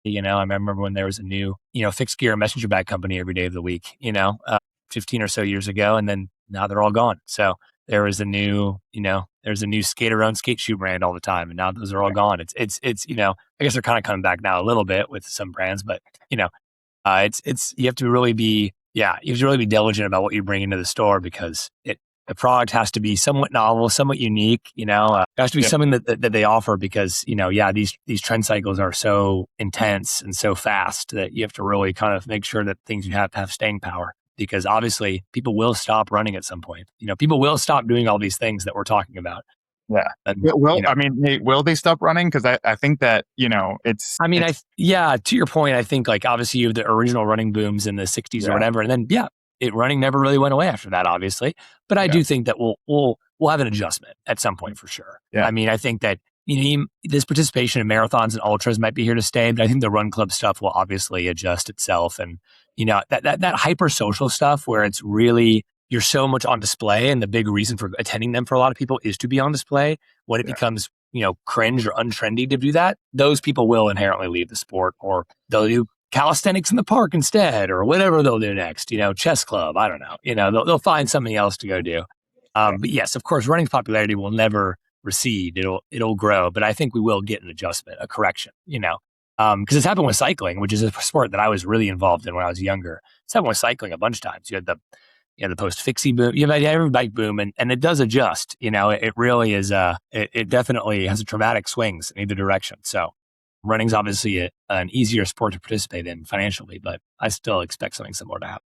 I remember when there was a new, fixed gear messenger bag company every day of the week, 15 or so years ago. And then now they're all gone. So there was a new, there's a new skater owned skate shoe brand all the time. And now those are all gone. I guess they're kind of coming back now a little bit with some brands, but, you have to really be, you have to really be diligent about what you bring into the store because the product has to be somewhat novel, somewhat unique. It has to be something that they offer because these trend cycles are so intense and so fast that you have to really kind of make sure that things you have staying power. Because obviously, people will stop running at some point. People will stop doing all these things that we're talking about. Yeah. And, I mean, hey, will they stop running? Because I think that, it's. I mean, to your point, I think like obviously you have the original running booms in the 60s or whatever. And then, running never really went away after that, obviously. But I do think that we'll have an adjustment at some point for sure. Yeah. I mean, I think that, this participation in marathons and ultras might be here to stay, but I think the run club stuff will obviously adjust itself. And, that hyper social stuff where it's really, you're so much on display and the big reason for attending them for a lot of people is to be on display. When it becomes, cringe or untrendy to do that, those people will inherently leave the sport or they'll do calisthenics in the park instead or whatever they'll do next, chess club. I don't know, they'll find something else to go do. But yes, of course, running's popularity will never recede. It'll grow, but I think we will get an adjustment, a correction, because it's happened with cycling, which is a sport that I was really involved in when I was younger. It's happened with cycling a bunch of times. You had the post-fixie boom, you have every bike boom, and it does adjust. It really is, it definitely has a dramatic swings in either direction. So running's obviously an easier sport to participate in financially, but I still expect something similar to happen.